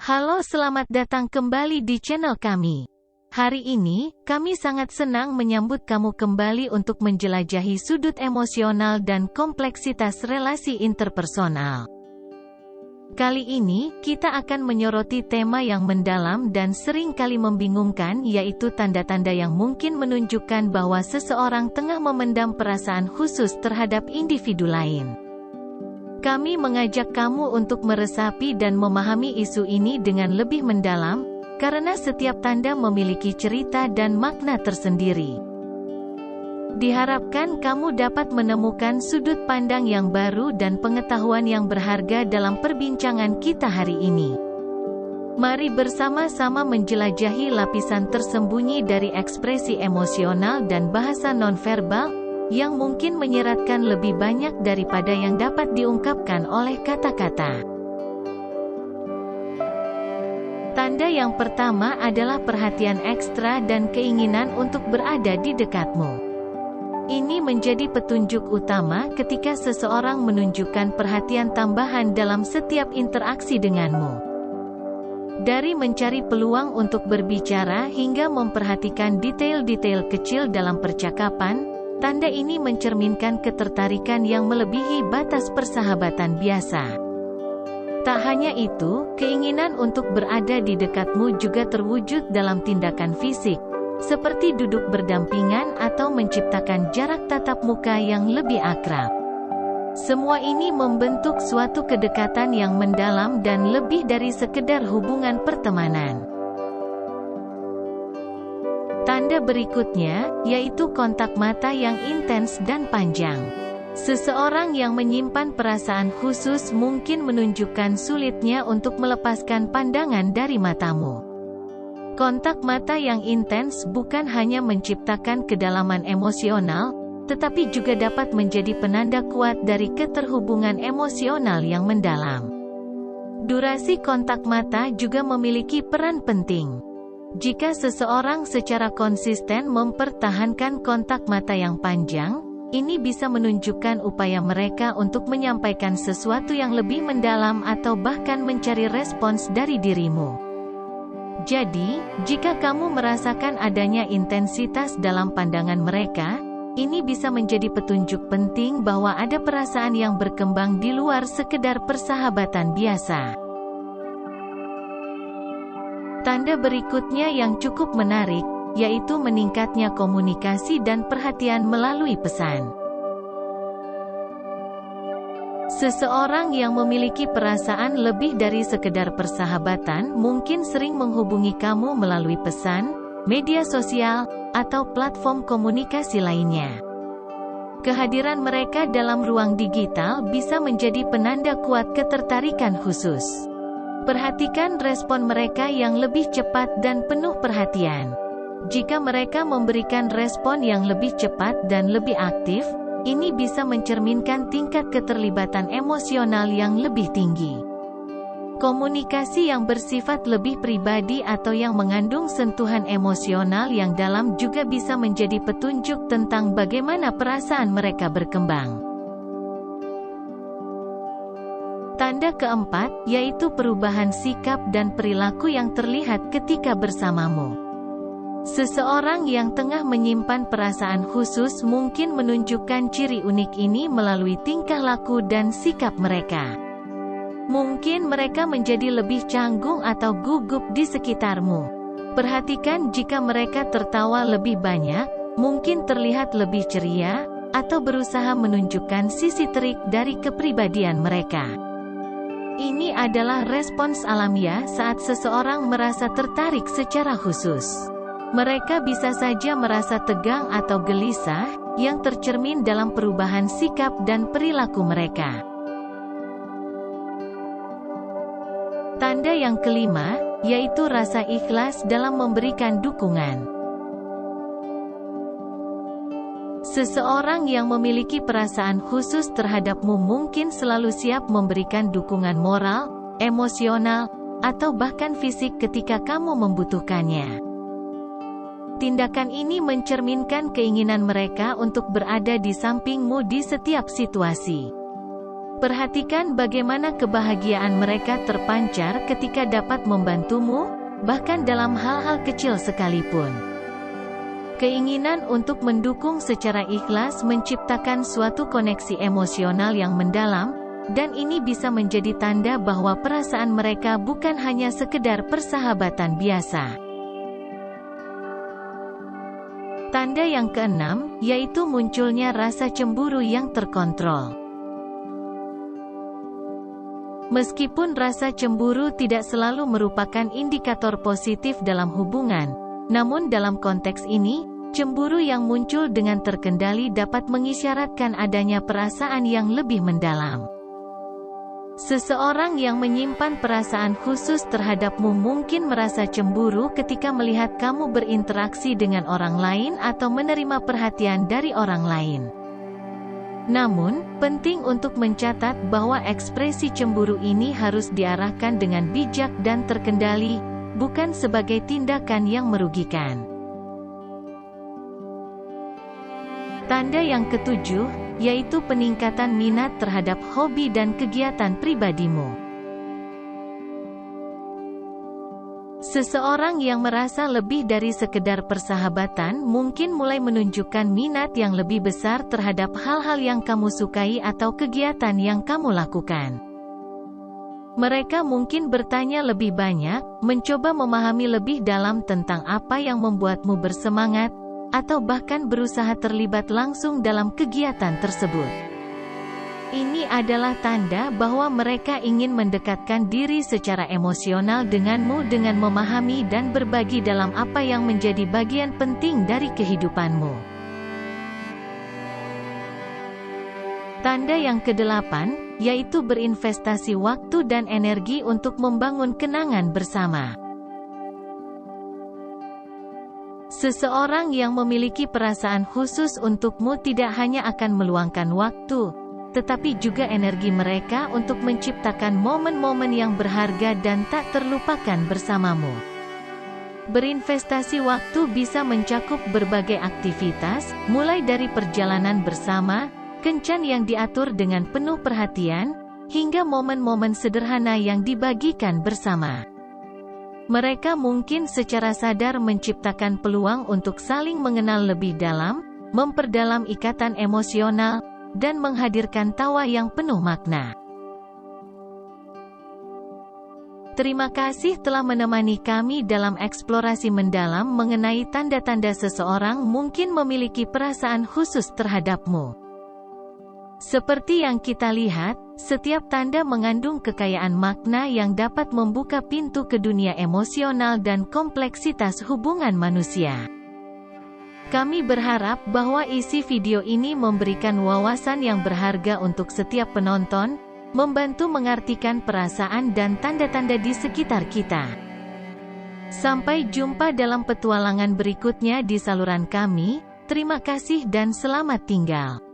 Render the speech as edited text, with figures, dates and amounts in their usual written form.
Halo, selamat datang kembali di channel kami. Hari ini, kami sangat senang menyambut kamu kembali untuk menjelajahi sudut emosional dan kompleksitas relasi interpersonal. Kali ini, kita akan menyoroti tema yang mendalam dan sering kali membingungkan, yaitu tanda-tanda yang mungkin menunjukkan bahwa seseorang tengah memendam perasaan khusus terhadap individu lain. Kami mengajak kamu untuk meresapi dan memahami isu ini dengan lebih mendalam, karena setiap tanda memiliki cerita dan makna tersendiri. Diharapkan kamu dapat menemukan sudut pandang yang baru dan pengetahuan yang berharga dalam perbincangan kita hari ini. Mari bersama-sama menjelajahi lapisan tersembunyi dari ekspresi emosional dan bahasa nonverbal, yang mungkin menyeratkan lebih banyak daripada yang dapat diungkapkan oleh kata-kata. Tanda yang pertama adalah perhatian ekstra dan keinginan untuk berada di dekatmu. Ini menjadi petunjuk utama ketika seseorang menunjukkan perhatian tambahan dalam setiap interaksi denganmu. Dari mencari peluang untuk berbicara hingga memperhatikan detail-detail kecil dalam percakapan, tanda ini mencerminkan ketertarikan yang melebihi batas persahabatan biasa. Tak hanya itu, keinginan untuk berada di dekatmu juga terwujud dalam tindakan fisik, seperti duduk berdampingan atau menciptakan jarak tatap muka yang lebih akrab. Semua ini membentuk suatu kedekatan yang mendalam dan lebih dari sekedar hubungan pertemanan. Tanda berikutnya, yaitu kontak mata yang intens dan panjang. Seseorang yang menyimpan perasaan khusus mungkin menunjukkan sulitnya untuk melepaskan pandangan dari matamu. Kontak mata yang intens bukan hanya menciptakan kedalaman emosional, tetapi juga dapat menjadi penanda kuat dari keterhubungan emosional yang mendalam. Durasi kontak mata juga memiliki peran penting. Jika seseorang secara konsisten mempertahankan kontak mata yang panjang, ini bisa menunjukkan upaya mereka untuk menyampaikan sesuatu yang lebih mendalam atau bahkan mencari respons dari dirimu. Jadi, jika kamu merasakan adanya intensitas dalam pandangan mereka, ini bisa menjadi petunjuk penting bahwa ada perasaan yang berkembang di luar sekedar persahabatan biasa. Tanda berikutnya yang cukup menarik, yaitu meningkatnya komunikasi dan perhatian melalui pesan. Seseorang yang memiliki perasaan lebih dari sekedar persahabatan mungkin sering menghubungi kamu melalui pesan, media sosial, atau platform komunikasi lainnya. Kehadiran mereka dalam ruang digital bisa menjadi penanda kuat ketertarikan khusus. Perhatikan respon mereka yang lebih cepat dan penuh perhatian. Jika mereka memberikan respon yang lebih cepat dan lebih aktif, ini bisa mencerminkan tingkat keterlibatan emosional yang lebih tinggi. Komunikasi yang bersifat lebih pribadi atau yang mengandung sentuhan emosional yang dalam juga bisa menjadi petunjuk tentang bagaimana perasaan mereka berkembang. Tanda keempat, yaitu perubahan sikap dan perilaku yang terlihat ketika bersamamu. Seseorang yang tengah menyimpan perasaan khusus mungkin menunjukkan ciri unik ini melalui tingkah laku dan sikap mereka. Mungkin mereka menjadi lebih canggung atau gugup di sekitarmu. Perhatikan jika mereka tertawa lebih banyak, mungkin terlihat lebih ceria, atau berusaha menunjukkan sisi terik dari kepribadian mereka. Ini adalah respons alamiah saat seseorang merasa tertarik secara khusus. Mereka bisa saja merasa tegang atau gelisah, yang tercermin dalam perubahan sikap dan perilaku mereka. Tanda yang kelima, yaitu rasa ikhlas dalam memberikan dukungan. Seseorang yang memiliki perasaan khusus terhadapmu mungkin selalu siap memberikan dukungan moral, emosional, atau bahkan fisik ketika kamu membutuhkannya. Tindakan ini mencerminkan keinginan mereka untuk berada di sampingmu di setiap situasi. Perhatikan bagaimana kebahagiaan mereka terpancar ketika dapat membantumu, bahkan dalam hal-hal kecil sekalipun. Keinginan untuk mendukung secara ikhlas menciptakan suatu koneksi emosional yang mendalam, dan ini bisa menjadi tanda bahwa perasaan mereka bukan hanya sekedar persahabatan biasa. Tanda yang keenam, yaitu munculnya rasa cemburu yang terkontrol. Meskipun rasa cemburu tidak selalu merupakan indikator positif dalam hubungan, namun dalam konteks ini, cemburu yang muncul dengan terkendali dapat mengisyaratkan adanya perasaan yang lebih mendalam. Seseorang yang menyimpan perasaan khusus terhadapmu mungkin merasa cemburu ketika melihat kamu berinteraksi dengan orang lain atau menerima perhatian dari orang lain. Namun, penting untuk mencatat bahwa ekspresi cemburu ini harus diarahkan dengan bijak dan terkendali, bukan sebagai tindakan yang merugikan. Tanda yang ketujuh, yaitu peningkatan minat terhadap hobi dan kegiatan pribadimu. Seseorang yang merasa lebih dari sekedar persahabatan mungkin mulai menunjukkan minat yang lebih besar terhadap hal-hal yang kamu sukai atau kegiatan yang kamu lakukan. Mereka mungkin bertanya lebih banyak, mencoba memahami lebih dalam tentang apa yang membuatmu bersemangat, atau bahkan berusaha terlibat langsung dalam kegiatan tersebut. Ini adalah tanda bahwa mereka ingin mendekatkan diri secara emosional denganmu dengan memahami dan berbagi dalam apa yang menjadi bagian penting dari kehidupanmu. Tanda yang kedelapan, yaitu berinvestasi waktu dan energi untuk membangun kenangan bersama. Seseorang yang memiliki perasaan khusus untukmu tidak hanya akan meluangkan waktu, tetapi juga energi mereka untuk menciptakan momen-momen yang berharga dan tak terlupakan bersamamu. Berinvestasi waktu bisa mencakup berbagai aktivitas, mulai dari perjalanan bersama, kencan yang diatur dengan penuh perhatian, hingga momen-momen sederhana yang dibagikan bersama. Mereka mungkin secara sadar menciptakan peluang untuk saling mengenal lebih dalam, memperdalam ikatan emosional, dan menghadirkan tawa yang penuh makna. Terima kasih telah menemani kami dalam eksplorasi mendalam mengenai tanda-tanda seseorang mungkin memiliki perasaan khusus terhadapmu. Seperti yang kita lihat, setiap tanda mengandung kekayaan makna yang dapat membuka pintu ke dunia emosional dan kompleksitas hubungan manusia. Kami berharap bahwa isi video ini memberikan wawasan yang berharga untuk setiap penonton, membantu mengartikan perasaan dan tanda-tanda di sekitar kita. Sampai jumpa dalam petualangan berikutnya di saluran kami. Terima kasih dan selamat tinggal.